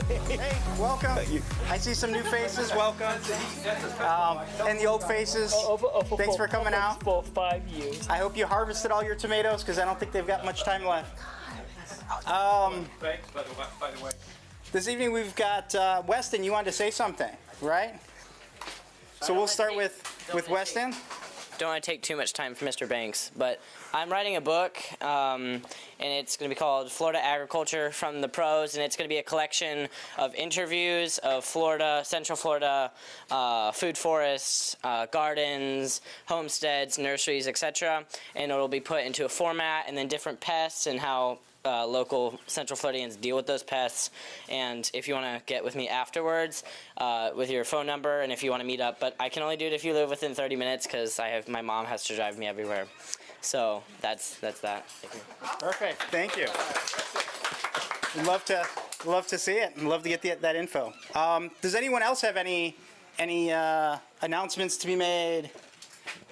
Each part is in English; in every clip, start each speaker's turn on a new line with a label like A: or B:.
A: Hey, welcome. I see some new faces. Welcome. And the old faces. Thanks for coming out.
B: For 5 years.
A: I hope you harvested all your tomatoes because I don't think they've got much time left.
C: Thanks, by the way.
A: This evening we've got Weston. You wanted to say something, right? So we'll start with Weston.
D: Don't want to take too much time from Mr. Banks, but I'm writing a book, and it's going to be called Florida Agriculture from the Pros, and it's going to be a collection of interviews of Florida, Central Florida, food forests, gardens, homesteads, nurseries, etc., and it'll be put into a format, and then different pests and how local Central Floridians deal with those pests. And if you want to get with me afterwards with your phone number, and if you want to meet up, but I can only do it if you live within 30 minutes because my mom has to drive me everywhere. So that's that. Thank you.
A: Perfect. Thank you. We'd love to see it and love to get that info. Does anyone else have any announcements to be made?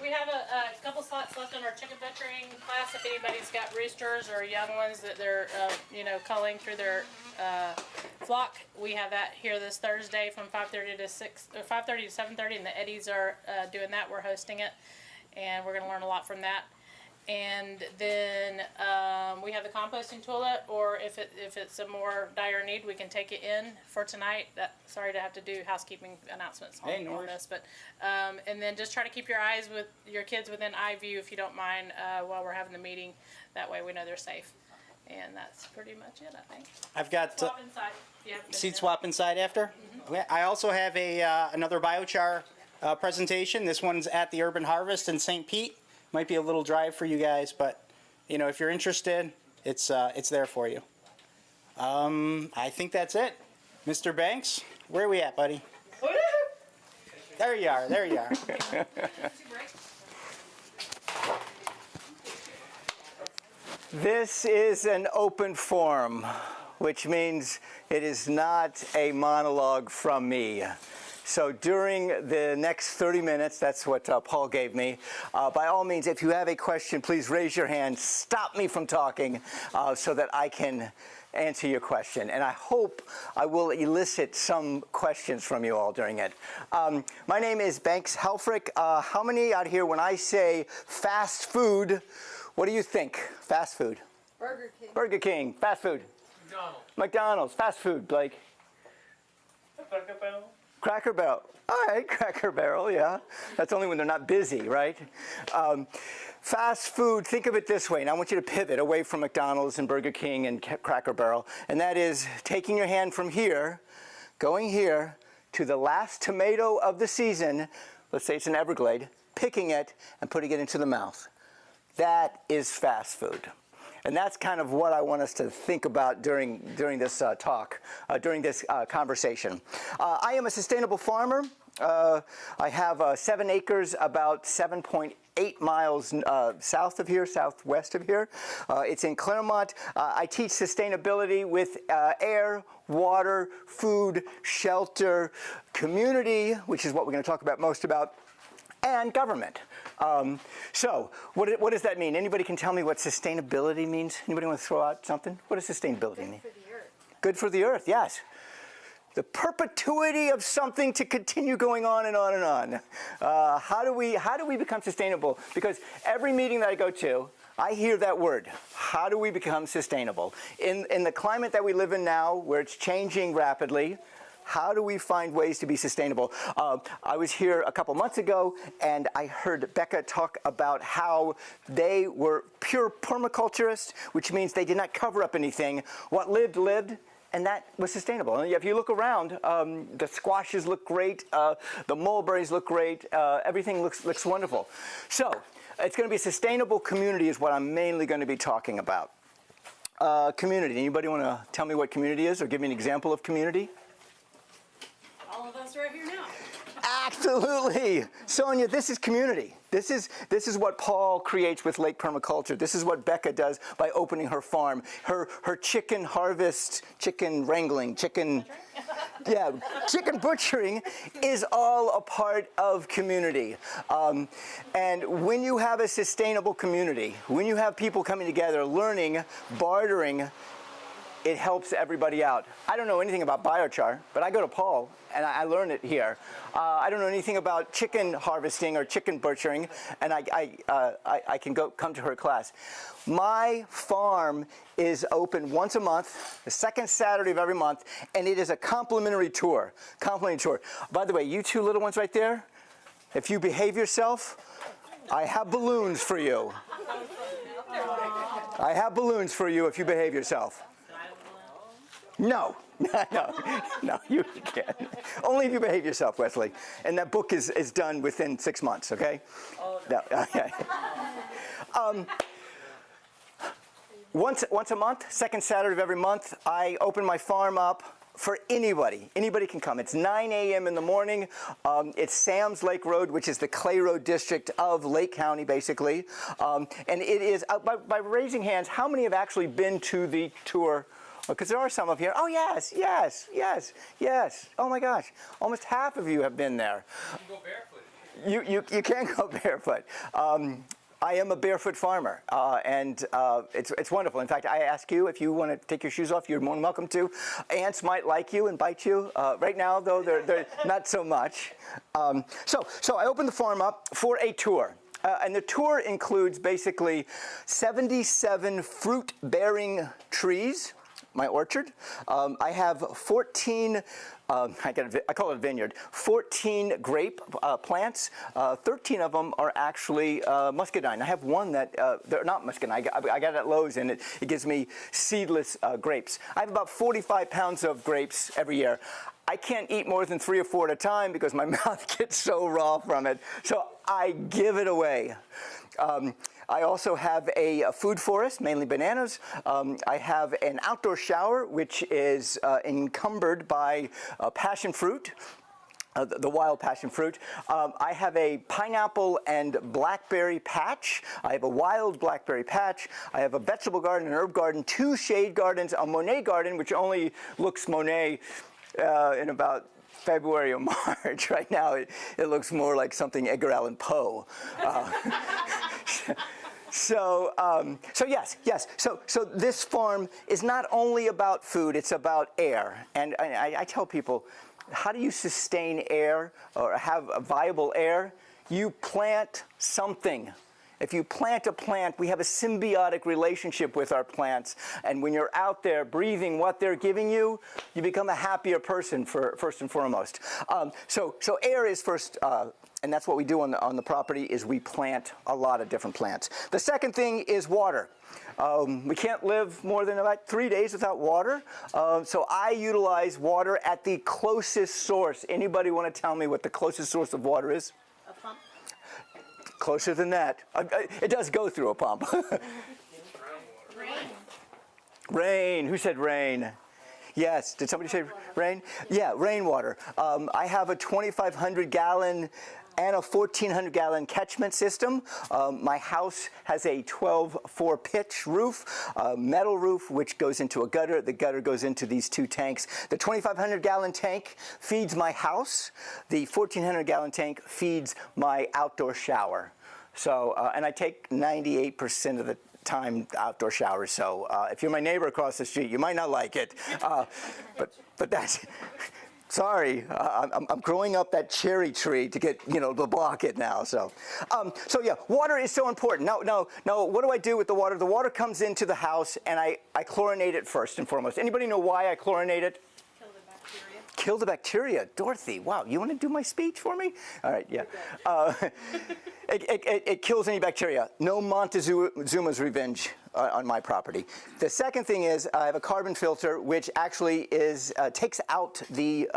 E: We have a couple slots left on our chicken butchering class. If anybody's got roosters or young ones that they're culling through their flock, we have that here this Thursday from 5:30 to 7:30, and the Eddies are doing that. We're hosting it, and we're going to learn a lot from that. And then we have the composting toilet, or if it's a more dire need, we can take it in for tonight. Sorry to have to do housekeeping announcements on this, but and then just try to keep your eyes with your kids within eye view if you don't mind while we're having the meeting. That way we know they're safe. And that's pretty much it, I think.
A: I've got
E: swap inside.
A: Seed swap inside after. Okay. I also have another biochar presentation. This one's at the Urban Harvest in St. Pete. Might be a little drive for you guys, but if you're interested, it's there for you. I think that's it. Mr. Banks, where are we at, buddy? There you are. There you are.
F: This is an open forum, which means it is not a monologue from me. So during the next 30 minutes, that's what Paul gave me, by all means, if you have a question, please raise your hand, stop me from talking so that I can answer your question. And I hope I will elicit some questions from you all during it. My name is Banks Helfrich. How many out here, when I say fast food, what do you think? Fast food.
G: Burger King.
F: Burger King. Fast food.
C: McDonald's.
F: McDonald's. Fast food, Blake. Cracker Barrel. All right, Cracker Barrel, yeah. That's only when they're not busy, right? Fast food, think of it this way, and I want you to pivot away from McDonald's and Burger King and Cracker Barrel, and that is taking your hand from here, going here to the last tomato of the season, let's say it's an Everglade, picking it and putting it into the mouth. That is fast food. And that's kind of what I want us to think about during this talk, during this conversation. I am a sustainable farmer. I have 7 acres, about 7.8 miles south of here, southwest of here. It's in Claremont. I teach sustainability with air, water, food, shelter, community, which is what we're going to talk about most about, and government. So what does that mean? Anybody can tell me what sustainability means? Anybody want to throw out something? What does sustainability mean?
G: Good for the earth.
F: Good for the earth, yes. The perpetuity of something to continue going on and on and on. How do we become sustainable? Because every meeting that I go to, I hear that word. How do we become sustainable? In the climate that we live in now, where it's changing rapidly, how do we find ways to be sustainable? I was here a couple months ago, and I heard Becca talk about how they were pure permaculturists, which means they did not cover up anything. What lived, lived, and that was sustainable. And if you look around, the squashes look great, the mulberries look great, everything looks wonderful. So it's going to be a sustainable community is what I'm mainly going to be talking about. Community. Anybody want to tell me what community is or give me an example of community?
E: All of us right here now.
F: Absolutely. Sonia, this is community. This is what Paul creates with Lake Permaculture. This is what Becca does by opening her farm. Her chicken harvest, chicken wrangling, chicken butchering is all a part of community. And when you have a sustainable community, when you have people coming together, learning, bartering, it helps everybody out. I don't know anything about biochar, but I go to Paul and I learn it here. I don't know anything about chicken harvesting or chicken butchering, and I can come to her class. My farm is open once a month, the second Saturday of every month, and it is a complimentary tour. By the way, you two little ones right there, if you behave yourself, I have balloons for you. I have balloons for you if you behave yourself. No, no, you can't. Only if you behave yourself, Wesley. And that book is done within 6 months, okay? No, okay. Once a month, second Saturday of every month, I open my farm up for anybody. Anybody can come. It's 9 a.m. in the morning. It's Sam's Lake Road, which is the Clay Road district of Lake County, basically. And it is, by raising hands, how many have actually been to the tour? Because there are some of you. Oh, yes, yes, yes, yes. Oh, my gosh. Almost half of you have been there. You can go barefoot. You can go barefoot. I am a barefoot farmer, and it's wonderful. In fact, I ask you, if you want to take your shoes off, you're more than welcome to. Ants might like you and bite you. Right now, though, they're not so much. So I opened the farm up for a tour. And the tour includes basically 77 fruit-bearing trees, my orchard. I have 14, I call it a vineyard, 14 grape plants. 13 of them are actually muscadine. I have one that, they're not muscadine. I got it at Lowe's, and it gives me seedless grapes. I have about 45 pounds of grapes every year. I can't eat more than 3 or 4 at a time because my mouth gets so raw from it. So I give it away. I also have a food forest, mainly bananas. I have an outdoor shower, which is encumbered by passion fruit. The wild passion fruit. I have a pineapple and blackberry patch. I have a wild blackberry patch. I have a vegetable garden, an herb garden, 2 shade gardens, a Monet garden, which only looks Monet in about February or March. Right now, it looks more like something Edgar Allan Poe. So yes. So this farm is not only about food, it's about air. And I tell people, how do you sustain air or have a viable air? You plant something. If you plant a plant, we have a symbiotic relationship with our plants. And when you're out there breathing what they're giving you, you become a happier person first and foremost. So air is first, and that's what we do on the property, is we plant a lot of different plants. The second thing is water. We can't live more than about 3 days without water. So I utilize water at the closest source. Anybody want to tell me what the closest source of water is?
E: A pump?
F: Closer than that. It does go through a pump.
E: Rain.
F: Rain. Who said rain? Yes. Did somebody say rain? Yeah, rainwater. I have a 2,500 gallon and a 1,400 gallon catchment system. My house has a 12-4 pitch roof, metal roof, which goes into a gutter. The gutter goes into these 2 tanks. The 2,500 gallon tank feeds my house. The 1,400 gallon tank feeds my outdoor shower. So, and I take 98% of the time outdoor showers. So if you're my neighbor across the street, you might not like it. But that's... Sorry, I'm growing up that cherry tree to get, to block it now. So yeah, water is so important. Now, what do I do with the water? The water comes into the house, and I chlorinate it first and foremost. Anybody know why I chlorinate it?
E: Kill the bacteria.
F: Kill the bacteria. Dorothy, wow, you want to do my speech for me? All right, yeah. It kills any bacteria. No Montezuma's revenge on my property. The second thing is I have a carbon filter, which actually takes out the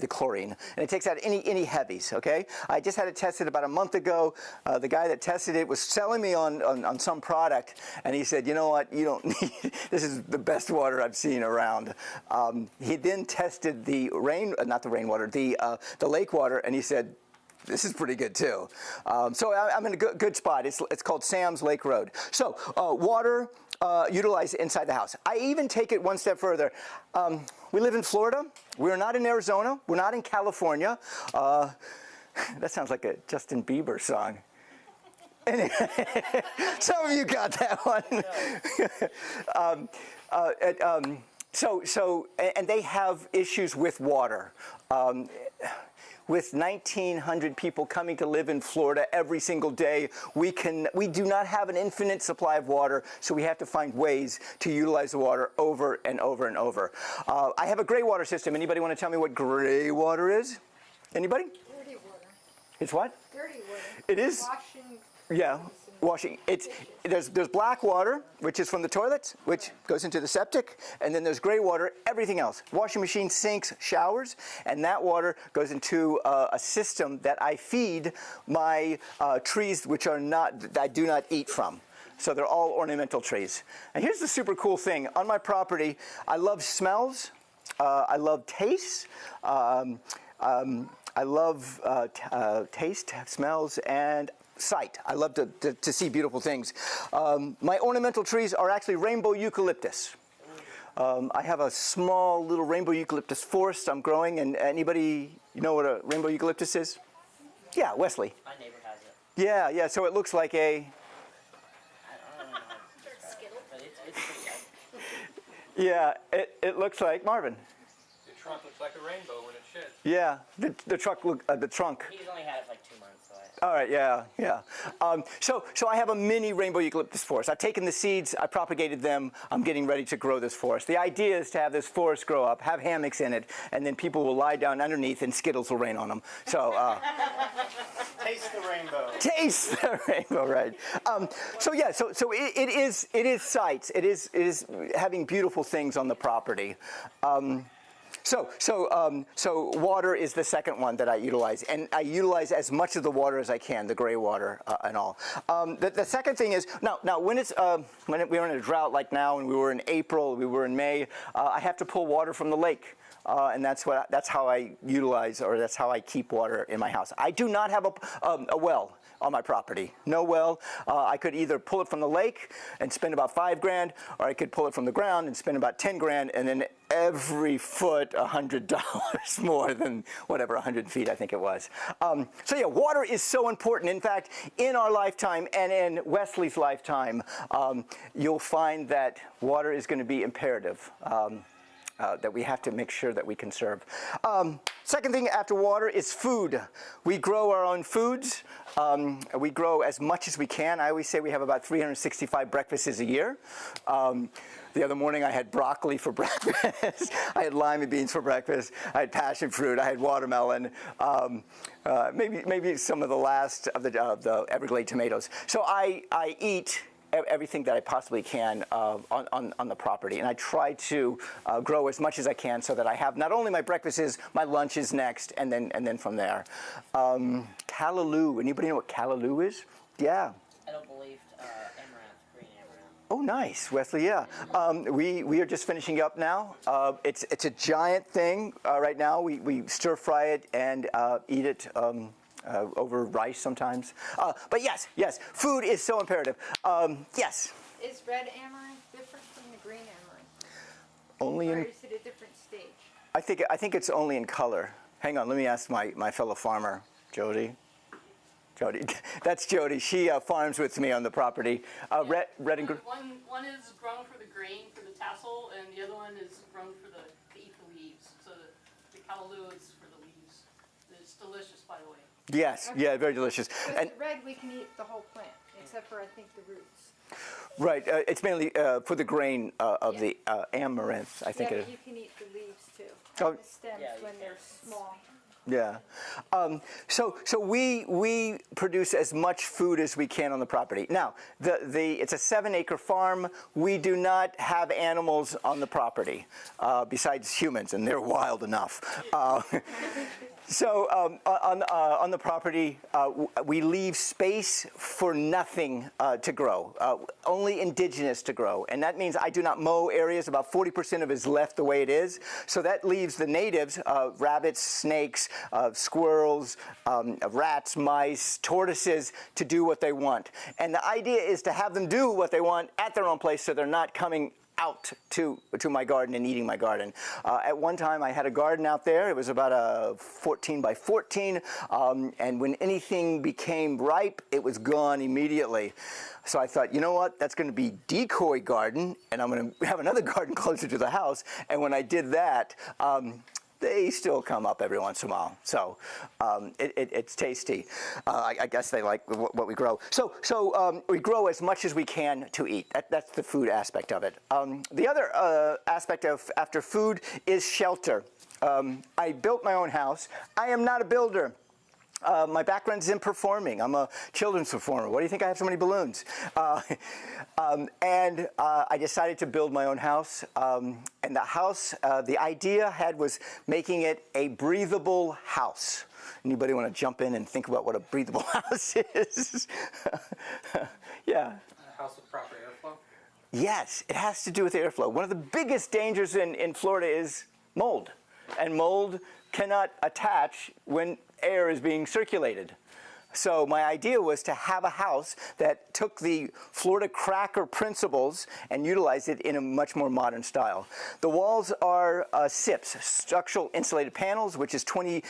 F: chlorine, and it takes out any heavies. Okay, I just had it tested about a month ago. The guy that tested it was selling me on some product, and he said, you know what, you don't need. This is the best water I've seen around. He then tested the lake water, and he said, this is pretty good too. So I'm in a good spot. It's called Sam's Lake Road. So water utilized inside the house. I even take it one step further. We live in Florida. We're not in Arizona. We're not in California. That sounds like a Justin Bieber song. Some of you got that one. And they have issues with water. With 1,900 people coming to live in Florida every single day, we do not have an infinite supply of water, so we have to find ways to utilize the water over and over and over. I have a gray water system. Anybody want to tell me what gray water is? Anybody?
B: Dirty water.
F: It's what?
B: Dirty water.
F: It is.
B: Washing.
F: Yeah, washing. There's black water, which is from the toilets, which goes into the septic, and then there's gray water, everything else. Washing machine, sinks, showers, and that water goes into a system that I feed my trees, which that I do not eat from. So they're all ornamental trees. And here's the super cool thing. On my property, I love smells. I love tastes. I love taste, smells, and sight. I love to see beautiful things. My ornamental trees are actually rainbow eucalyptus. I have a small little rainbow eucalyptus forest I'm growing, and anybody know what a rainbow eucalyptus is? Yeah, Wesley.
D: My neighbor has it.
F: Yeah, so it looks like a...
D: I don't know how to describe it, but it's pretty good.
F: Yeah, it looks like, Marvin.
C: The trunk looks like a rainbow when it sheds.
F: Yeah, the trunk.
D: He's only had it for like 2 months, so
F: All right, yeah. So I have a mini rainbow eucalyptus forest. I've taken the seeds, I propagated them, I'm getting ready to grow this forest. The idea is to have this forest grow up, have hammocks in it, and then people will lie down underneath and Skittles will rain on them. So,
A: Taste the rainbow.
F: taste the rainbow, right? So it is sights. It is having beautiful things on the property. So water is the second one that I utilize, and I utilize as much of the water as I can, the gray water and all. The second thing is now when we're in a drought like now, and we were in April, we were in May, I have to pull water from the lake. And that's how I utilize, or that's how I keep water in my house. I do not have a well on my property. No well. I could either pull it from the lake and spend about $5,000, or I could pull it from the ground and spend about $10,000, and then every foot $100 more than whatever 100 feet I think it was. So yeah, water is so important. In fact, in our lifetime and in Wesley's lifetime, you'll find that water is going to be imperative. That we have to make sure that we conserve. Second thing after water is food. We grow our own foods. We grow as much as we can. I always say we have about 365 breakfasts a year. The other morning I had broccoli for breakfast. I had lima beans for breakfast. I had passion fruit. I had watermelon. Maybe some of the last of the Everglade tomatoes. So I eat everything that I possibly can on the property, and I try to grow as much as I can so that I have not only my breakfasts, my lunches next, and then from there. Callaloo. Anybody know what callaloo is? Yeah.
D: I don't believe amaranth, green amaranth.
F: Oh, nice, Wesley. Yeah. We are just finishing up now. It's a giant thing right now. We stir fry it and eat it. Over rice sometimes. But yes, food is so imperative. Yes?
B: Is red amaranth different from the green amaranth?
F: Only
B: Or
F: in,
B: is it a different stage?
F: I think it's only in color. Hang on, let me ask my fellow farmer, Jody. That's Jody. She farms with me on the property. Red and green.
E: One is grown for the grain, for the tassel, and the other one is grown for to eat the leaves. So the callaloo is for the leaves. It's delicious, by the way.
F: Yes, yeah, very delicious.
B: With
F: And
B: the red, we can eat the whole plant, except for, I think, the roots.
F: right, it's mainly for the grain of the amaranth, I think
B: Yeah,
F: it is.
B: but you can eat the leaves, too.
F: Oh.
B: And the stems
D: Yeah, you
B: when
D: can.
B: they're small.
F: Yeah. So we produce as much food as we can on the property. Now, it's a 7-acre farm. We do not have animals on the property besides humans, and they're wild enough. So on the property, we leave space for nothing to grow, only indigenous to grow. And that means I do not mow areas. About 40% of it is left the way it is. So that leaves the natives, rabbits, snakes, squirrels, rats, mice, tortoises, to do what they want. And the idea is to have them do what they want at their own place so they're not coming out to my garden and eating my garden. At one time, I had a garden out there. It was about a 14 by 14, and when anything became ripe, it was gone immediately. So I thought, you know what, that's going to be decoy garden, and I'm going to have another garden closer to the house. And when I did that, they still come up every once in a while. So it's tasty. I guess they like what we grow. So we grow as much as we can to eat. That's the food aspect of it. The other aspect of after food is shelter. I built my own house. I am not a builder. My background is in performing. I'm a children's performer. What do you think I have so many balloons? And I decided to build my own house. And the house, the idea I had was making it a breathable house. Anybody want to jump in and think about what a breathable house is? Yeah.
C: A house with proper airflow?
F: Yes, it has to do with airflow. One of the biggest dangers in Florida is mold. And mold cannot attach when air is being circulated. So my idea was to have a house that took the Florida cracker principles and utilized it in a much more modern style. The walls are SIPs, structural insulated panels, which is 20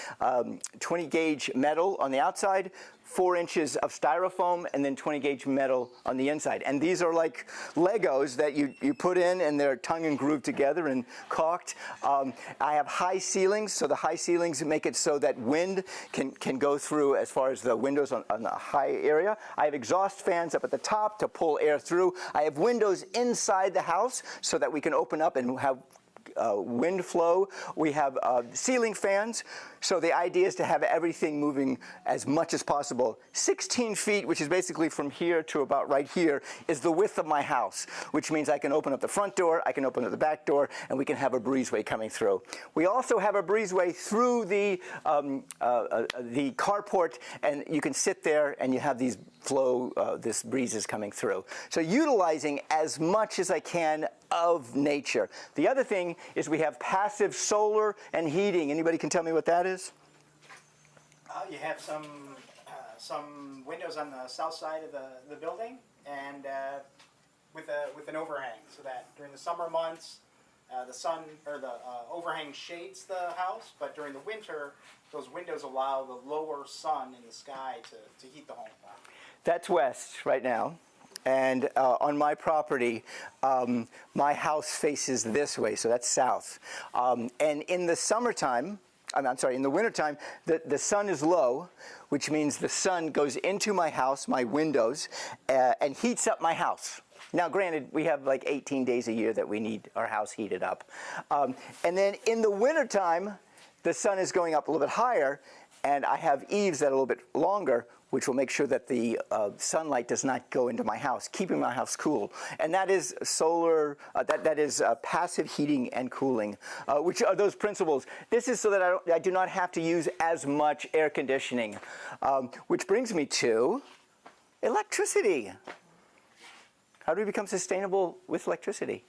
F: gauge metal on the outside, 4 inches of styrofoam, and then 20 gauge metal on the inside. And these are like Legos that you put in, and they're tongue and grooved together and caulked. I have high ceilings, so the high ceilings make it so that wind can go through as far as the windows on the high area. I have exhaust fans up at the top to pull air through. I have windows inside the house so that we can open up and have wind flow. We have ceiling fans. So the idea is to have everything moving as much as possible. 16 feet, which is basically from here to about right here, is the width of my house, which means I can open up the front door, I can open up the back door, and we can have a breezeway coming through. We also have a breezeway through the carport, and you can sit there and you have these this breezes coming through. So utilizing as much as I can of nature. The other thing is we have passive solar and heating. Anybody can tell me what that is?
A: You have some windows on the south side of the building, and with an overhang, so that during the summer months, the sun or the overhang shades the house, but during the winter, those windows allow the lower sun in the sky to heat the home.
F: That's west right now. And on my property, my house faces this way, so that's south. And in the summertime, I'm sorry, in the wintertime, the sun is low, which means the sun goes into my house, my windows, and heats up my house. Now, granted, we have like 18 days a year that we need our house heated up. And then in the wintertime, the sun is going up a little bit higher, and I have eaves that are a little bit longer, which will make sure that the sunlight does not go into my house, keeping my house cool. And that is solar, that is passive heating and cooling, which are those principles. This is so that I do not have to use as much air conditioning, which brings me to electricity. How do we become sustainable with electricity?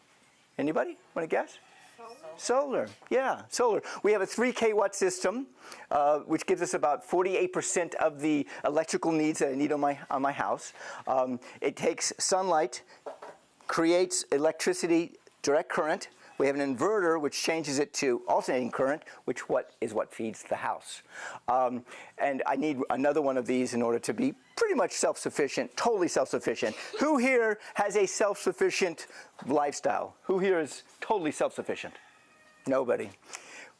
F: Anybody want to guess? Solar, yeah, solar. We have a 3 kW system, which gives us about 48% of the electrical needs that I need on my house. It takes sunlight, creates electricity, direct current. We have an inverter which changes it to alternating current, which is what feeds the house. And I need another one of these in order to be pretty much self-sufficient, totally self-sufficient. Who here has a self-sufficient lifestyle? Who here is totally self-sufficient? Nobody.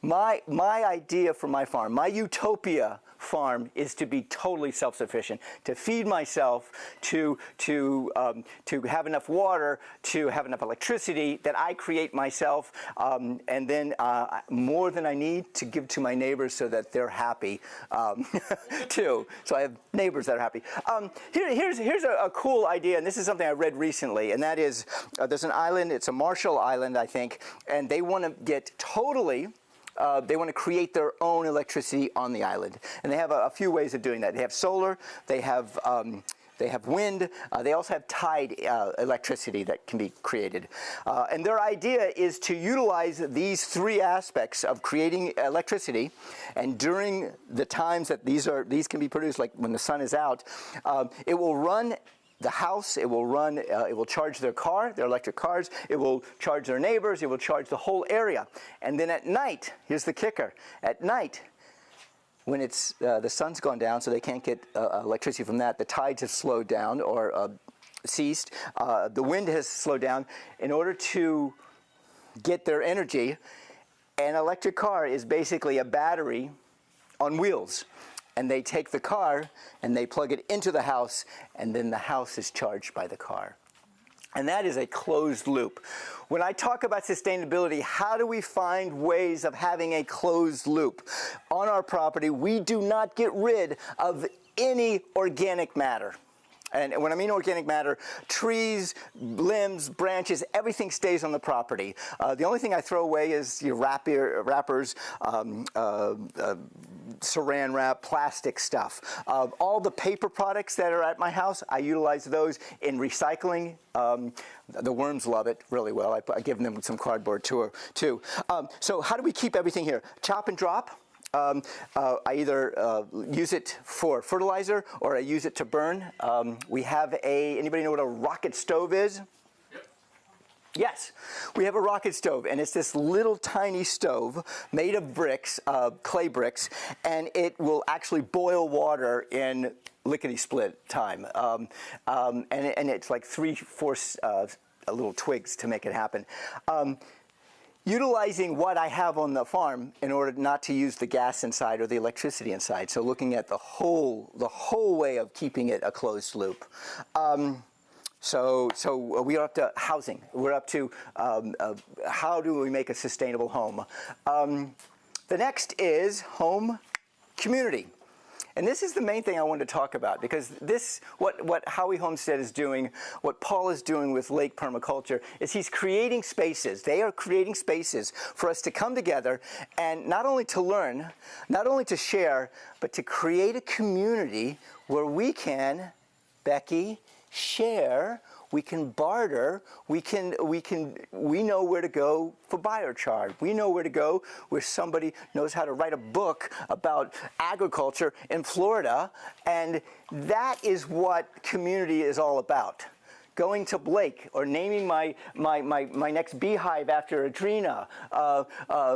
F: My idea for my farm, my utopia farm, is to be totally self-sufficient, to feed myself, to have enough water, to have enough electricity that I create myself, and then more than I need to give to my neighbors so that they're happy too. So I have neighbors that are happy. Here's a cool idea, and this is something I read recently, and that is there's an island, it's a Marshall Island, I think, and they want to get totally they want to create their own electricity on the island. And they have a few ways of doing that. They have solar, they have wind, they also have tide electricity that can be created. And their idea is to utilize these 3 aspects of creating electricity, and during the times that these can be produced, like when the sun is out, it will run the house, it will run, it will charge their car, their electric cars, it will charge their neighbors, it will charge the whole area. And then at night, here's the kicker, at night, when it's, the sun's gone down, so they can't get electricity from that, the tides have slowed down or ceased, the wind has slowed down. In order to get their energy, an electric car is basically a battery on wheels. And they take the car and they plug it into the house, and then the house is charged by the car. And that is a closed loop. When I talk about sustainability, how do we find ways of having a closed loop? On our property, we do not get rid of any organic matter. And when I mean organic matter, trees, limbs, branches, everything stays on the property. The only thing I throw away is your wrappers, saran wrap, plastic stuff. All the paper products that are at my house, I utilize those in recycling. The worms love it really well. I give them some cardboard too. So how do we keep everything here? Chop and drop. I either use it for fertilizer or I use it to burn. We have anybody know what a rocket stove is? Yep. Yes, we have a rocket stove, and it's this little tiny stove made of bricks, clay bricks, and it will actually boil water in lickety-split time. And it's like 3/4 little twigs to make it happen. Utilizing what I have on the farm in order not to use the gas inside or the electricity inside. So looking at the whole way of keeping it a closed loop. So we are up to housing. We're up to how do we make a sustainable home. The next is home community. And this is the main thing I wanted to talk about, because this, what Howie Homestead is doing, what Paul is doing with Lake Permaculture, is he's creating spaces. They are creating spaces for us to come together and not only to learn, not only to share, but to create a community where we can, Becky, share, we can barter, we know where to go for biochar. We know where to go where somebody knows how to write a book about agriculture in Florida, and that is what community is all about. Going to Blake or naming my next beehive after Adrena,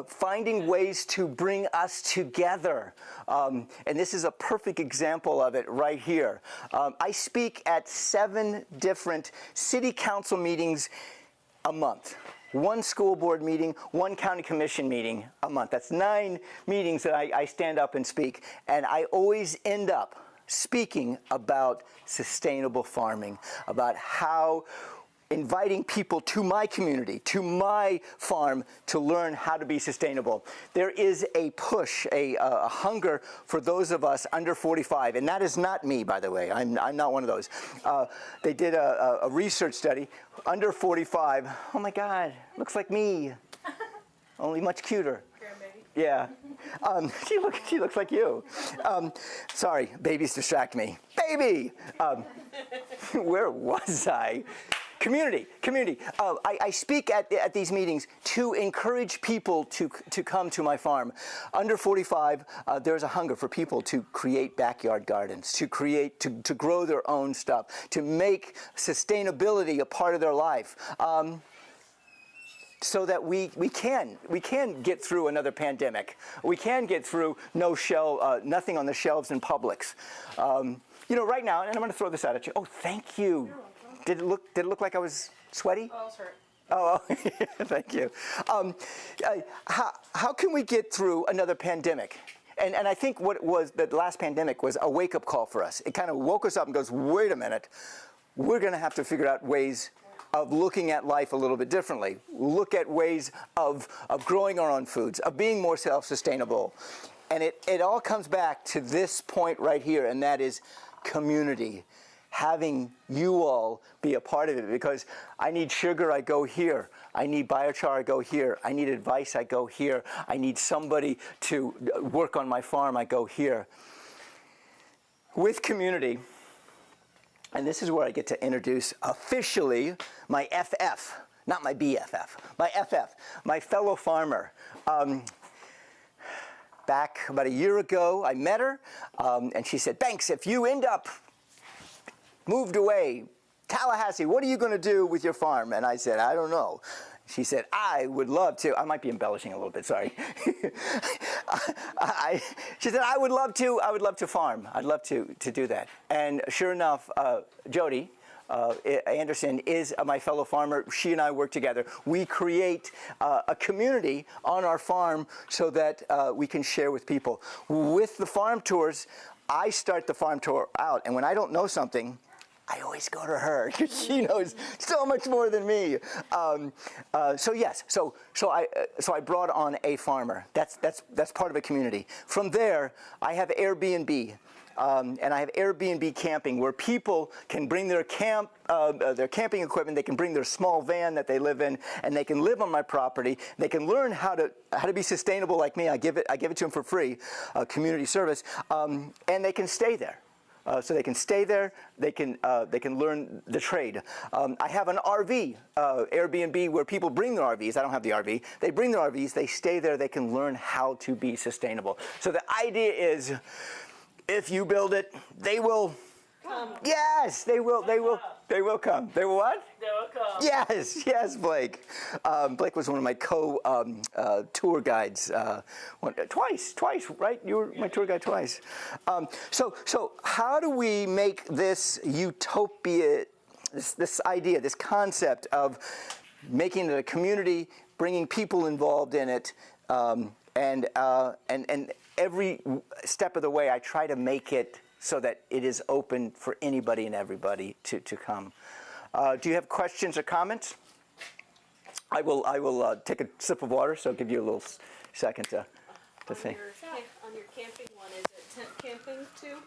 F: finding ways to bring us together. And this is a perfect example of it right here. I speak at 7 different city council meetings a month. 1 school board meeting, 1 county commission meeting a month. That's 9 meetings that I stand up and speak. And I always end up speaking about sustainable farming, about how inviting people to my community, to my farm, to learn how to be sustainable. There is a push, a hunger for those of us under 45, and that is not me, by the way. I'm not one of those. They did a research study, under 45. Oh my God, looks like me, only much cuter. Yeah, she looks like you. Sorry, babies distract me. Baby! Where was I? Community. I speak at these meetings to encourage people to come to my farm. Under 45, there's a hunger for people to create backyard gardens, to grow their own stuff, to make sustainability a part of their life. So that we can get through another pandemic. We can get through nothing on the shelves in Publix. Right now, and I'm going to throw this out at you. Oh, thank you. Did it look like I was sweaty?
E: Oh, sorry.
F: Oh, thank you. How can we get through another pandemic? And I think the last pandemic was a wake-up call for us. It kind of woke us up and goes, wait a minute, we're going to have to figure out ways of looking at life a little bit differently. Look at ways of growing our own foods, of being more self-sustainable. And it all comes back to this point right here, and that is community. Having you all be a part of it, because I need sugar, I go here. I need biochar, I go here. I need advice, I go here. I need somebody to work on my farm, I go here. With community, and this is where I get to introduce officially my FF, not my BFF, my FF, my fellow farmer. Back about a year ago, I met her, and she said, Banks, if you end up moved away. Tallahassee, what are you going to do with your farm? And I said, I don't know. She said, I would love to. I might be embellishing a little bit, sorry. She said, I would love to farm. I'd love to do that. And sure enough, Jody Anderson is my fellow farmer. She and I work together. We create a community on our farm so that we can share with people. With the farm tours, I start the farm tour out, and when I don't know something, I always go to her because she knows so much more than me. So I brought on a farmer. That's part of a community. From there, I have Airbnb. And I have Airbnb camping where people can bring their camping equipment. They can bring their small van that they live in, and they can live on my property. They can learn how to be sustainable like me. I give it to them for free, community service, and they can stay there. So they can stay there. They can learn the trade. I have an RV Airbnb where people bring their RVs. I don't have the RV. They bring their RVs. They stay there. They can learn how to be sustainable. So the idea is, if you build it, they will come. Yes, they will. They will come. They will what?
E: They will come.
F: Yes, Blake. Blake was one of my tour guides. Twice, right? You were my tour guide twice. So how do we make this utopia, this idea, this concept of making it a community, bringing people involved in it, and every step of the way, I try to make it so that it is open for anybody and everybody to come. Do you have questions or comments? I will take a sip of water, so I'll give you a little second to think.
G: On your camping one, is it tent camping too?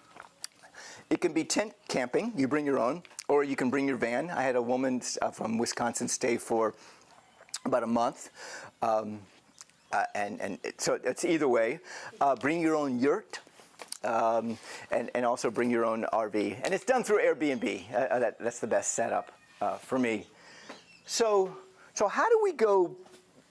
F: It can be tent camping. You bring your own, or you can bring your van. I had a woman from Wisconsin stay for about a month. And so it's either way. Bring your own yurt, and also bring your own RV. And it's done through Airbnb. That's the best setup for me. So how do we go?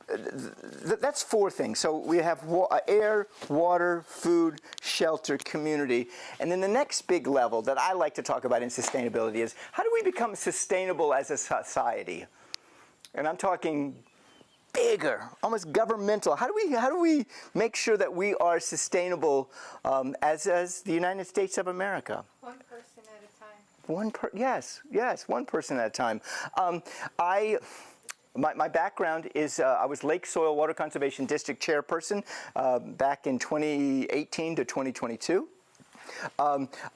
F: That's four things. So we have air, water, food, shelter, community. And then the next big level that I like to talk about in sustainability is, how do we become sustainable as a society? And I'm talking bigger, almost governmental. How do we make sure that we are sustainable as the United States of America?
B: One person at a time.
F: Yes, one person at a time. My background is I was Lake Soil Water Conservation District Chairperson back in 2018 to 2022.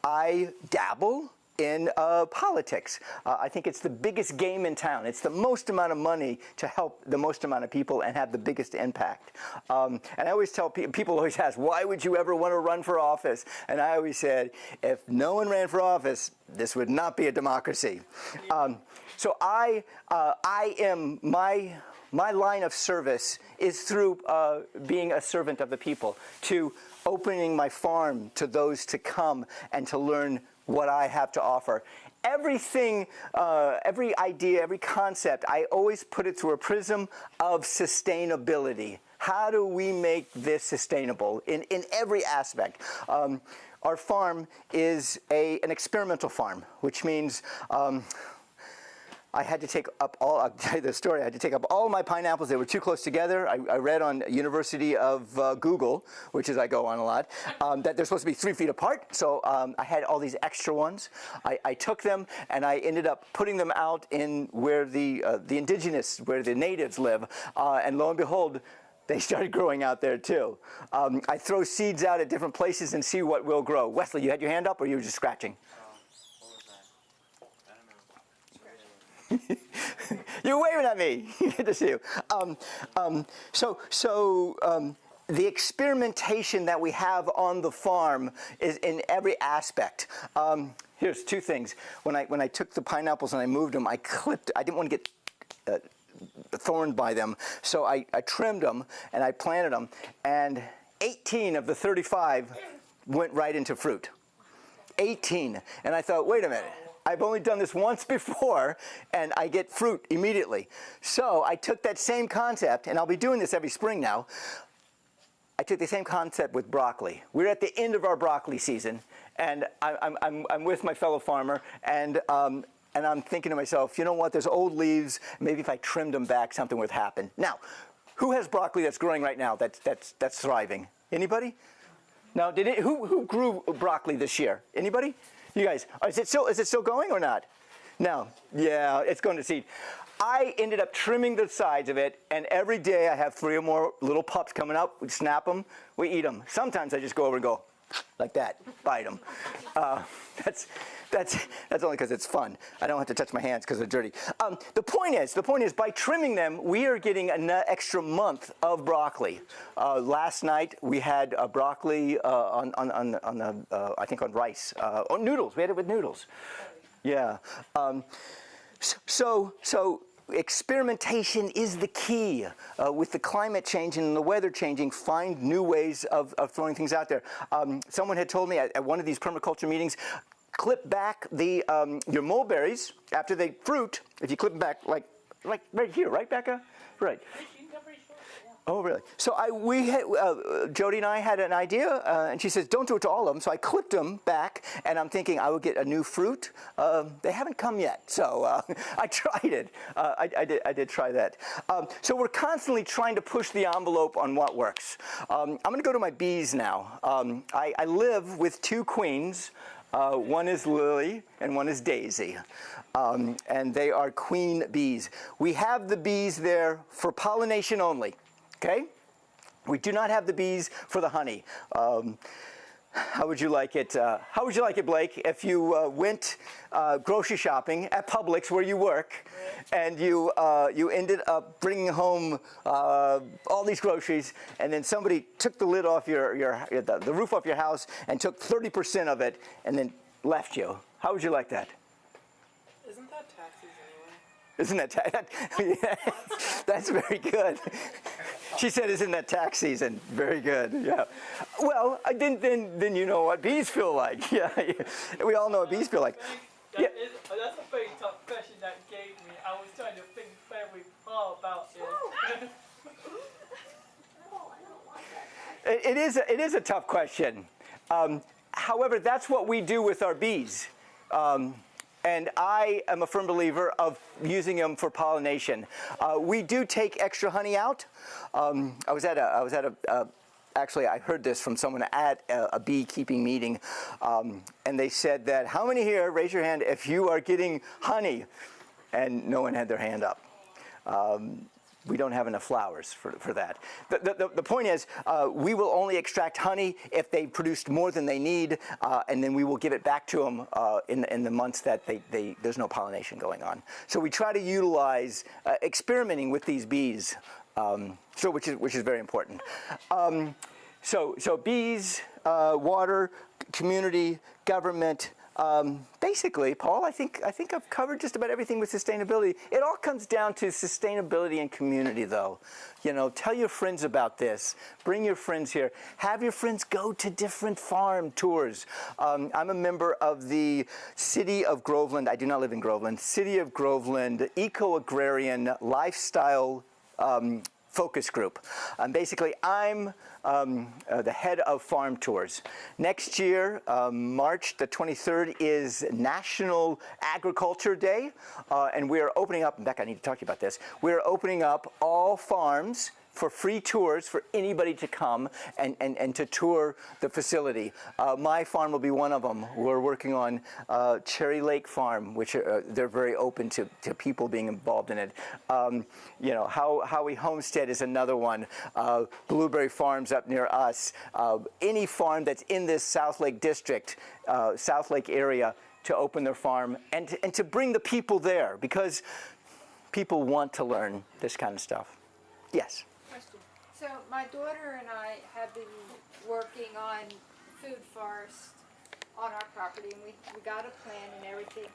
F: I dabble in politics. I think it's the biggest game in town. It's the most amount of money to help the most amount of people and have the biggest impact. And I always tell people always ask, why would you ever want to run for office? And I always said, if no one ran for office, this would not be a democracy. So I am, my line of service is through being a servant of the people, to opening my farm to those to come and to learn what I have to offer. Everything, every idea, every concept, I always put it through a prism of sustainability. How do we make this sustainable in every aspect? Our farm is an experimental farm, which means I had to take up I'll tell you the story, I had to take up all my pineapples. They were too close together. I read on University of Google, which is I go on a lot, that they're supposed to be 3 feet apart. So I had all these extra ones. I took them and I ended up putting them out in where the indigenous, where the natives live. And lo and behold, they started growing out there too. I throw seeds out at different places and see what will grow. Wesley, you had your hand up or you were just scratching? You're waving at me. Good to see you. The experimentation that we have on the farm is in every aspect. Here's two things. When I took the pineapples and I moved them, I didn't want to get thorned by them, so I trimmed them and I planted them, and 18 of the 35 went right into fruit. 18. And I thought, wait a minute. I've only done this once before, and I get fruit immediately. So I took that same concept, and I'll be doing this every spring now. I took the same concept with broccoli. We're at the end of our broccoli season, and I'm with my fellow farmer, and I'm thinking to myself, you know what? There's old leaves. Maybe if I trimmed them back, something would happen. Now, who has broccoli that's growing right now? That's thriving. Anybody? No. Who grew broccoli this year? Anybody? You guys? Is it still going or not? No. Yeah, it's going to seed. I ended up trimming the sides of it, and every day I have 3 or more little pups coming up. We snap them, we eat them. Sometimes I just go over and go like that, bite them. That's only because it's fun. I don't have to touch my hands because they're dirty. The point is, by trimming them, we are getting an extra month of broccoli. Last night we had broccoli I think on rice, on noodles. We had it with noodles. Yeah. So experimentation is the key. With the climate changing and the weather changing, find new ways of throwing things out there. Someone had told me at one of these permaculture meetings, clip back your mulberries after they fruit. If you clip them back like right here, right, Becca? Right. Oh, really? So Jody and I had an idea, and she says, don't do it to all of them. So I clipped them back, and I'm thinking I would get a new fruit. They haven't come yet, so I tried it. I did try that. So we're constantly trying to push the envelope on what works. I'm going to go to my bees now. I live with 2 queens. One is Lily, and one is Daisy. And they are queen bees. We have the bees there for pollination only. Okay? We do not have the bees for the honey. How would you like it? How would you like it, Blake, if you went grocery shopping at Publix where you work, and you ended up bringing home all these groceries, and then somebody took the lid off the roof off your house and took 30% of it, and then left you? How would you like that?
G: Isn't that taxes anyway?
F: Isn't that yeah, that's very good. She said, "Isn't that tax season?" Very good. Yeah. Well, then you know what bees feel like. Yeah. We all know what bees feel like.
H: That's a very tough question that you gave me. I was trying to think very hard about it.
F: It is a tough question. However, that's what we do with our bees. And I am a firm believer of using them for pollination. We do take extra honey out. Actually, I heard this from someone at a beekeeping meeting, and they said that, how many here, raise your hand if you are getting honey? And no one had their hand up. We don't have enough flowers for that. The point is, we will only extract honey if they produced more than they need, and then we will give it back to them in the months that there's no pollination going on. So we try to utilize experimenting with these bees, which is very important. So bees, water, community, government. Basically, Paul, I think I've covered just about everything with sustainability. It all comes down to sustainability and community, though. You know, tell your friends about this. Bring your friends here. Have your friends go to different farm tours. I'm a member of the City of Groveland. I do not live in Groveland. City of Groveland Eco-Agrarian Lifestyle Focus Group. Basically, I'm the head of farm tours. Next year, March the 23rd, is National Agriculture Day, and we are opening up, Becca, I need to talk to you about this. We're opening up all farms for free tours for anybody to come and to tour the facility. My farm will be one of them. We're working on Cherry Lake Farm, which they're very open to people being involved in it. You know, Howie Homestead is another one. Blueberry Farms up near us. Any farm that's in this South Lake district, South Lake area, to open their farm and to bring the people there, because people want to learn this kind of stuff. Yes.
B: So my daughter and I have been working on food forest on our property, and we got a plan and everything.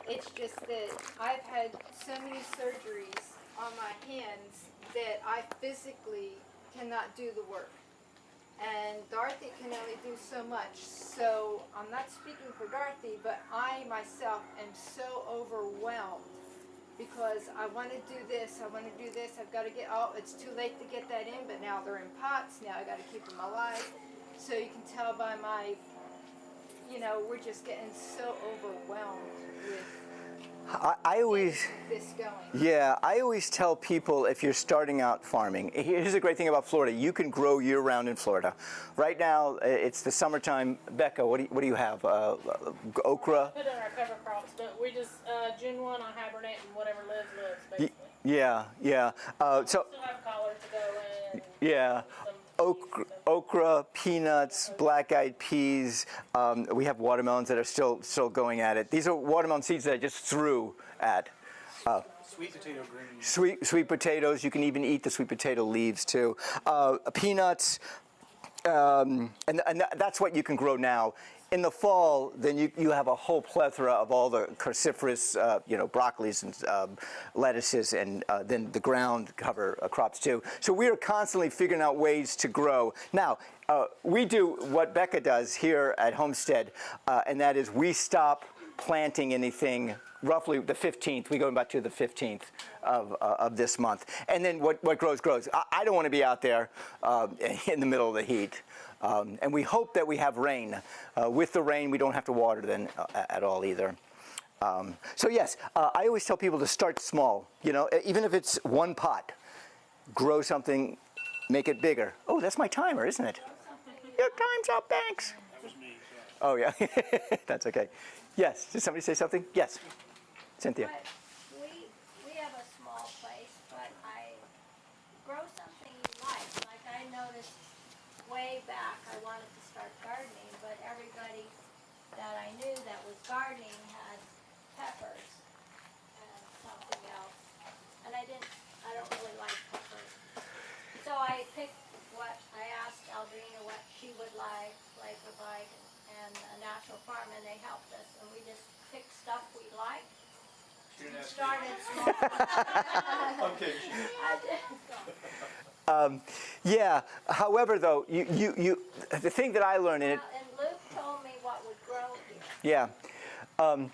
B: It's just that I've had so many surgeries on my hands that I physically cannot do the work. And Dorothy can only do so much. So I'm not speaking for Dorothy, but I myself am so overwhelmed, because I want to do this, I've got to get, it's too late to get that in, but now they're in pots, now I got to keep them alive. So you can tell by my you know, we're just getting so overwhelmed with
F: I always,
B: this going.
F: yeah, I always tell people if you're starting out farming, here's the great thing about Florida. You can grow year-round in Florida. Right now, it's the summertime. Becca, what do you have? Okra?
E: Put in our cover crops, but we just, June 1 on hibernate and whatever lives, basically.
F: Yeah, yeah. So,
E: Still have collard to go in.
F: yeah.
E: Some
F: Okra, peanuts, black-eyed peas. We have watermelons that are still going at it. These are watermelon seeds that I just threw at.
A: Sweet potato greens.
F: Sweet potatoes. You can even eat the sweet potato leaves too. Peanuts, and that's what you can grow now. In the fall, then you have a whole plethora of all the cruciferous, broccolis and lettuces, and then the ground cover crops too. So we are constantly figuring out ways to grow. Now, we do what Becca does here at Homestead, and that is we stop planting anything roughly the 15th. We go back to the 15th of this month. And then what grows, grows. I don't want to be out there in the middle of the heat. And we hope that we have rain. With the rain, we don't have to water then at all either. So yes, I always tell people to start small. You know, even if it's one pot, grow something, make it bigger. Oh, that's my timer, isn't it? Your time's up, thanks.
I: That was me.
F: Oh yeah, that's okay. Yes, did somebody say something? Yes, Cynthia.
J: But we have a small place, but I grow something you like. Like I noticed way back, I wanted to start gardening, but everybody that I knew that was gardening had peppers and something else, and I don't really like peppers. So I picked what I asked Aldrina what she would like a bite and a natural farm, and they helped us, and we just picked stuff we liked. Started small.
C: Okay.
J: I did.
F: Yeah. However, though, the thing that I learned in it.
J: And Luke told me what would grow here.
F: Yeah.
C: I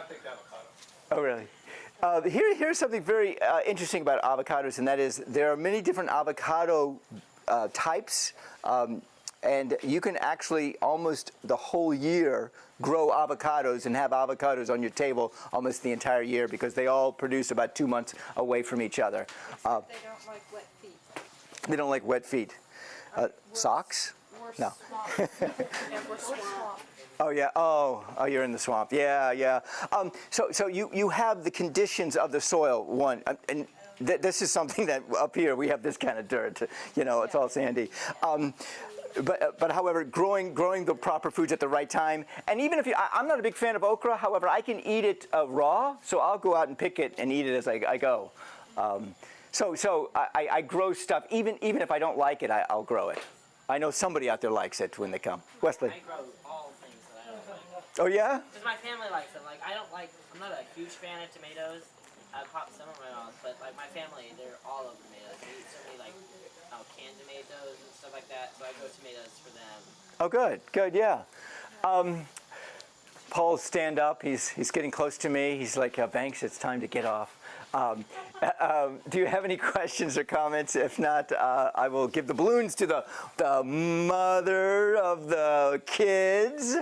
C: picked avocado.
F: Oh, really? Here's something very interesting about avocados, and that is there are many different avocado types, and you can actually almost the whole year grow avocados and have avocados on your table almost the entire year because they all produce about 2 months away from each other.
B: They don't like wet feet.
F: They don't like wet feet. Socks?
B: We're
F: No.
B: swamp. And we're swamp.
F: Oh yeah. Oh, you're in the swamp. Yeah, yeah. So you have the conditions of the soil. One, and this is something that up here we have this kind of dirt. You know, it's all sandy. But however, growing the proper foods at the right time, and even if I'm not a big fan of okra. However, I can eat it raw, so I'll go out and pick it and eat it as I go. So I grow stuff even if I don't like it. I'll grow it. I know somebody out there likes it when they come. Wesley.
D: I grow all things that I don't like.
F: Oh yeah?
D: Because my family likes them. Like, I'm not a huge fan of tomatoes. I pop some of my mouth, but like my family, they're all of tomatoes. They eat so many like canned tomatoes and stuff like that, so I grow tomatoes for them.
F: Oh good, yeah. Paul, stand up. He's getting close to me. He's like, Banks, it's time to get off. Do you have any questions or comments? If not, I will give the balloons to the mother of the kids.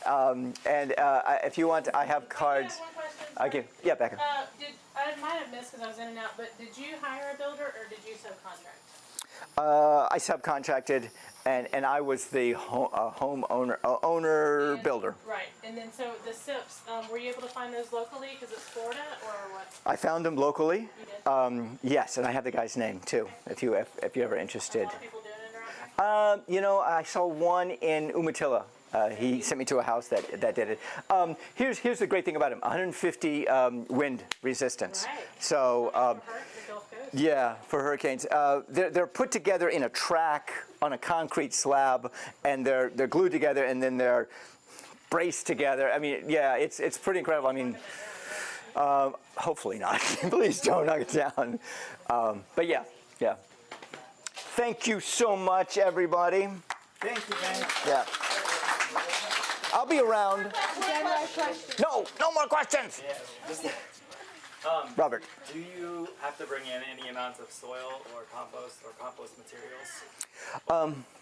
F: If you want, I have cards.
E: I have one question.
F: Okay, yeah, Becca.
E: I might have missed because I was in and out, but did you hire a builder or did you subcontract?
F: I subcontracted, and I was the owner builder.
E: Right, and then so the SIPs, were you able to find those locally because it's Florida or what?
F: I found them locally.
E: You did?
F: Yes, and I have the guy's name too, if you're ever interested.
E: A lot of people doing it around here?
F: I saw one in Umatilla. He sent me to a house that did it. Here's the great thing about him: 150 wind resistance.
E: Right.
F: So.
E: For the Gulf Coast.
F: Yeah, for hurricanes. They're put together in a track on a concrete slab, and they're glued together, and then they're braced together. I mean, yeah, it's pretty incredible. I mean, hopefully not. Please don't knock it down. But yeah. Thank you so much, everybody.
A: Thank you, Ben.
F: Yeah. I'll be around. No more questions. Robert.
I: Do you have to bring in any amounts of soil or compost materials?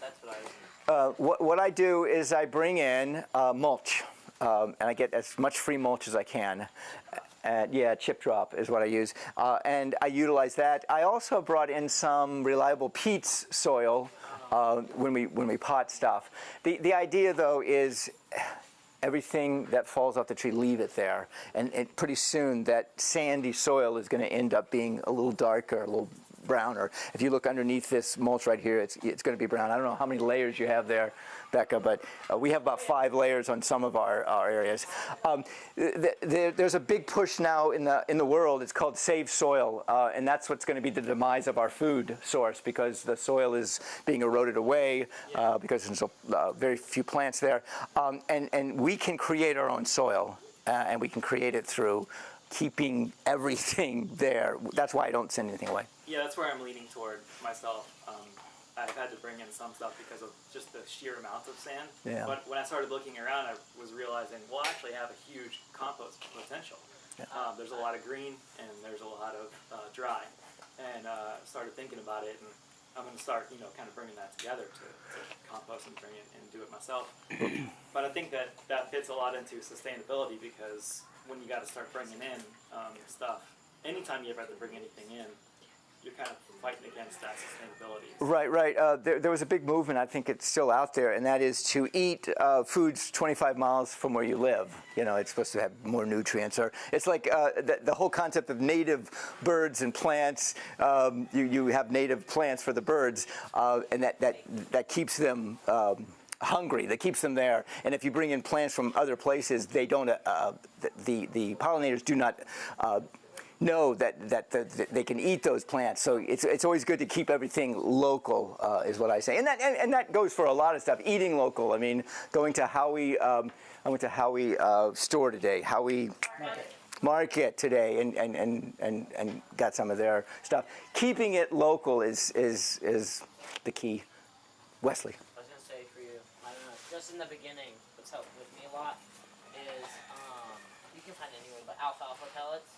D: That's what I was.
F: What I do is I bring in mulch, and I get as much free mulch as I can. Yeah, chip drop is what I use, and I utilize that. I also brought in some reliable peats soil when we pot stuff. The idea though is everything that falls off the tree, leave it there, and pretty soon that sandy soil is going to end up being a little darker, a little browner. If you look underneath this mulch right here, it's going to be brown. I don't know how many layers you have there, Becca, but we have about 5 layers on some of our areas. There's a big push now in the world. It's called Save Soil, and that's what's going to be the demise of our food source, because the soil is being eroded away because there's very few plants there, and we can create our own soil, and we can create it through keeping everything there. That's why I don't send anything away.
I: Yeah, that's where I'm leaning toward myself. I've had to bring in some stuff because of just the sheer amount of sand.
F: Yeah.
I: But when I started looking around, I was realizing we'll actually have a huge compost potential.
F: Yeah.
I: There's a lot of green and there's a lot of dry. And started thinking about it, and I'm going to start, kind of bringing that together to compost and bring it and do it myself. But I think that fits a lot into sustainability, because when you got to start bringing in stuff, anytime you ever have to bring anything in, you're kind of fighting against that sustainability.
F: Right. There was a big movement, I think it's still out there, and that is to eat foods 25 miles from where you live. It's supposed to have more nutrients. Or it's like the whole concept of native birds and plants. You have native plants for the birds, and that keeps them hungry. That keeps them there. And if you bring in plants from other places, they don't. The pollinators do not know that they can eat those plants. So it's always good to keep everything local, is what I say. And that goes for a lot of stuff. Eating local. I mean, going to Howie. I went to Howie store today. Howie Market today, and got some of their stuff. Keeping it local is the key. Wesley.
D: I was gonna say for you, I don't know, just in the beginning, what's helped with me a lot is you can find anywhere, but alfalfa pellets.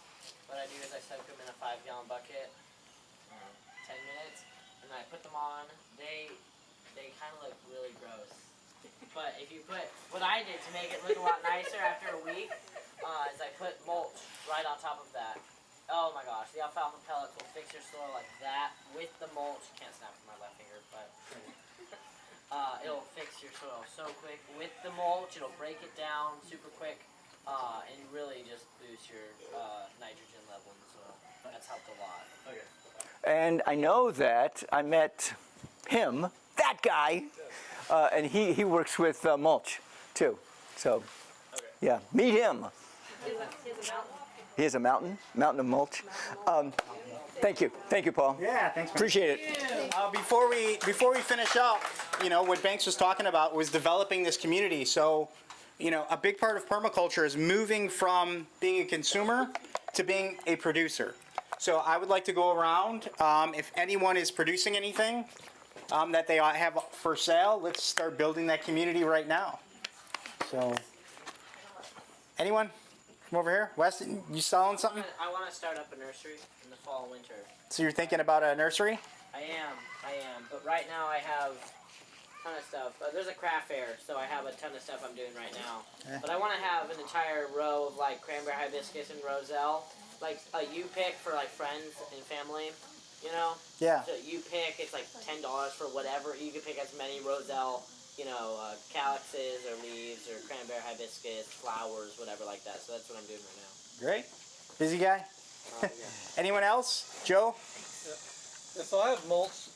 D: What I do is I soak them in a 5-gallon bucket, 10 minutes, and I put them on. They kind of look really gross. But if you put, what I did to make it look a lot nicer after a week, is I put mulch right on top of that. Oh my gosh, the alfalfa pellets will fix your soil like that with the mulch. Can't snap with my left finger, but it'll fix your soil so quick. With the mulch, it'll break it down super quick. And really just boost your nitrogen level in the soil. That's helped a lot.
I: Okay.
F: And I know that I met him, that guy, and he works with mulch too. So, yeah, meet him. He has a mountain of mulch. Thank you, Paul.
A: Yeah, thanks.
F: Appreciate it.
A: Before we finish up, what Banks was talking about was developing this community. So, a big part of permaculture is moving from being a consumer to being a producer. So I would like to go around. If anyone is producing anything that they have for sale, let's start building that community right now. So, anyone? Come over here. Wes, you selling something?
D: I want to start up a nursery in the fall and winter.
A: So you're thinking about a nursery?
D: I am. But right now I have a ton of stuff. There's a craft fair, so I have a ton of stuff I'm doing right now. But I want to have an entire row of like cranberry hibiscus and roselle, like a pick for like friends and family,
A: Yeah.
D: So pick, it's like $10 for whatever. You can pick as many roselle, calyxes or leaves or cranberry hibiscus, flowers, whatever like that. So that's what I'm doing right now.
A: Great. Busy guy.
D: Yeah.
A: Anyone else? Joe?
H: Yeah, so I have mulch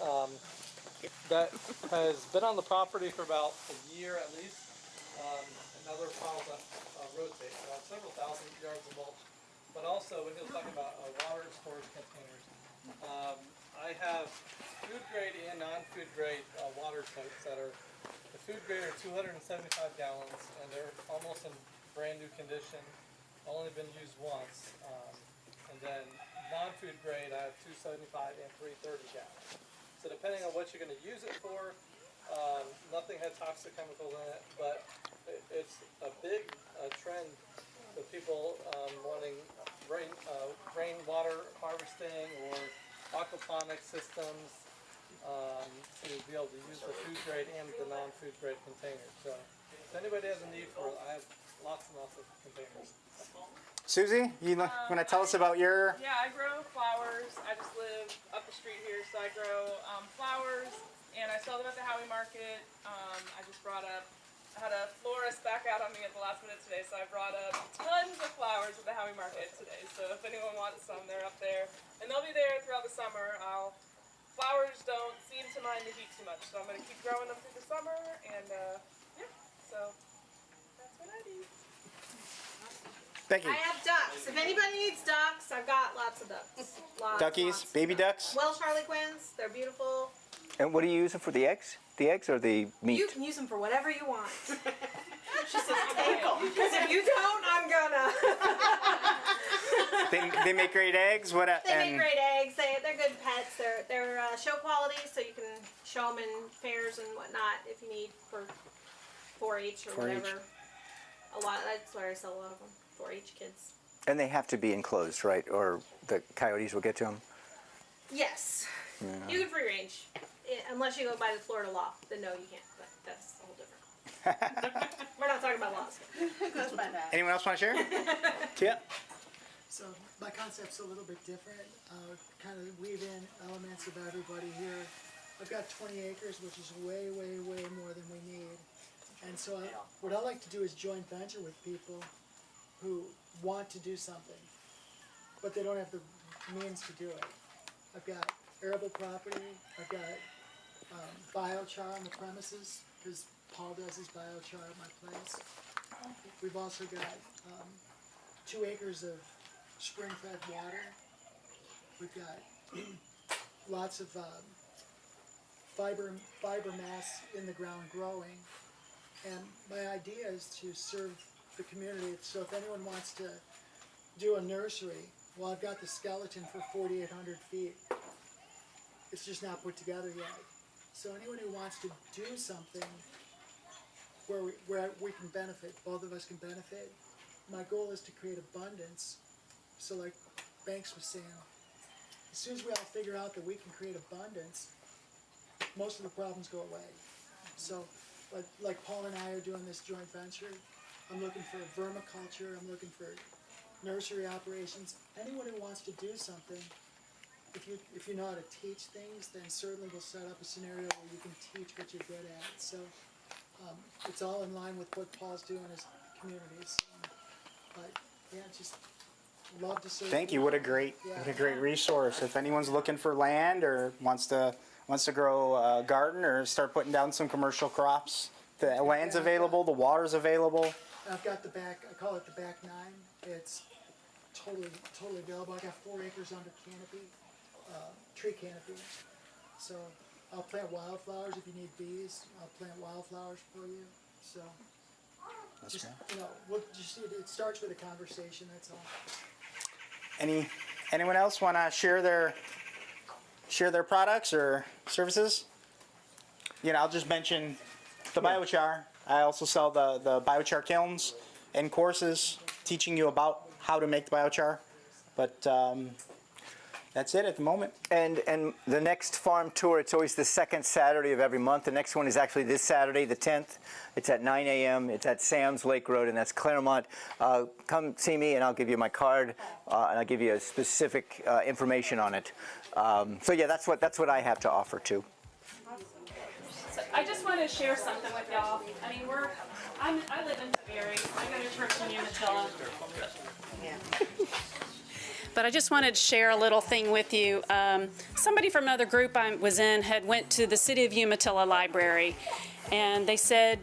H: that has been on the property for about a year at least. And other piles that rotate. So I have several thousand yards of mulch. But also, when he was talking about water storage containers, I have food grade and non-food grade water totes that are, the food grade are 275 gallons, and they're almost in brand new condition, only been used once. And then non-food grade, I have 275 and 330 gallons. So depending on what you're going to use it for, nothing had toxic chemicals in it, but it's a big trend with people wanting rainwater harvesting or aquaponic systems. to be able to use the food grade and the non-food grade containers. So if anybody has a need for it, I have lots and lots of containers.
A: Susie, you want to tell us about your?
G: Yeah, I grow flowers. I just live up the street here, so I grow flowers, and I sell them at the Howie Market. I just brought up, I had a florist back out on me at the last minute today, so I brought up tons of flowers at the Howie Market today. So if anyone wants some, they're up there, and they'll be there throughout the summer. Flowers don't seem to mind the heat too much, so I'm going to keep growing them through the summer, and yeah, so that's what I do.
A: Thank you.
G: I have ducks. If anybody needs ducks, I've got lots of ducks.
A: Duckies, baby ducks.
G: Welsh Harlequins, they're beautiful.
F: And what do you use them for? The eggs? The eggs or the meat?
G: You can use them for whatever you want. She says take them. Because if you don't, I'm gonna.
A: They make great eggs. What?
G: They make great eggs. They're good pets. They're show quality, so you can show them in fairs and whatnot if you need for 4-H or
A: 4-H.
G: whatever. That's where I sell a lot of them. 4-H kids.
F: And they have to be enclosed, right? Or the coyotes will get to them?
G: Yes.
F: Yeah.
G: You can free range. Unless you go by the Florida law, then no, you can't. But that's a whole different. We're not talking about laws.
A: Anyone else want to share? Yeah.
K: So my concept's a little bit different. Kind of weave in elements of everybody here. I've got 20 acres, which is way, way, way more than we need. And so what I like to do is joint venture with people who want to do something, but they don't have the means to do it. I've got arable property. I've got biochar on the premises, because Paul does his biochar at my place. We've also got 2 acres of spring-fed water. We've got lots of fiber mass in the ground growing. And my idea is to serve the community. So if anyone wants to do a nursery, well, I've got the skeleton for 4,800 feet. It's just not put together yet. So anyone who wants to do something where we can benefit, both of us can benefit, my goal is to create abundance. So like Banks was saying, as soon as we all figure out that we can create abundance, most of the problems go away. So like Paul and I are doing this joint venture, I'm looking for vermiculture, I'm looking for nursery operations. Anyone who wants to do something, if you know how to teach things, then certainly we'll set up a scenario where you can teach what you're good at. So it's all in line with what Paul's doing in his communities. But yeah, just love to serve.
A: Thank you. What a great resource. If anyone's looking for land or wants to grow a garden or start putting down some commercial crops, the land's available, the water's available.
K: I've got the back, I call it the back 9. It's totally available. I got 4 acres under canopy, tree canopy. So I'll plant wildflowers if you need bees. I'll plant wildflowers for you. So
A: That's
K: just,
A: great.
K: you know, it starts with a conversation, that's all.
A: Anyone else want to share their products or services? I'll just mention the biochar. I also sell the biochar kilns and courses teaching you about how to make the biochar. But that's it at the moment.
F: And the next farm tour, it's always the second Saturday of every month. The next one is actually this Saturday, the 10th. It's at 9 a.m. It's at Sam's Lake Road, and that's Claremont. Come see me, and I'll give you my card, and I'll give you a specific information on it. So yeah, that's what I have to offer too.
E: So I just want to share something with y'all. I mean, I live in Tavares. I go to church in Umatilla. But I just wanted to share a little thing with you. Somebody from another group I was in had went to the City of Umatilla Library, and they said,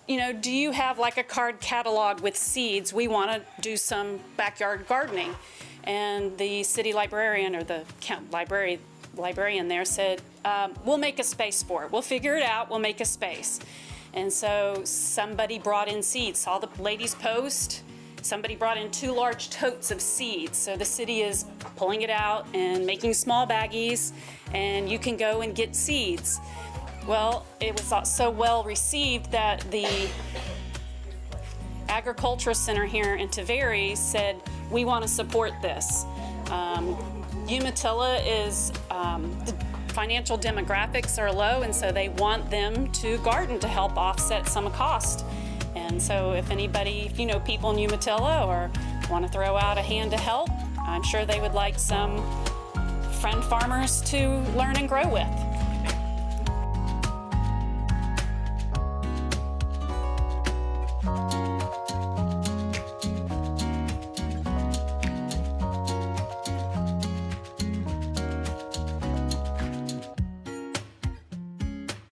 E: do you have like a card catalog with seeds? We want to do some backyard gardening. And the city librarian, or the librarian there said, we'll make a space for it. We'll figure it out. We'll make a space. And so somebody brought in seeds, saw the ladies post. Somebody brought in 2 large totes of seeds. So the city is pulling it out and making small baggies, and you can go and get seeds. Well, it was so well received that the Agricultural Center here in Tavares said, we want to support this. Umatilla is,
L: financial demographics are low, and so they want them to garden to help offset some cost. And so if anybody, if you know people in Umatilla or want to throw out a hand to help, I'm sure they would like some friend farmers to learn and grow with.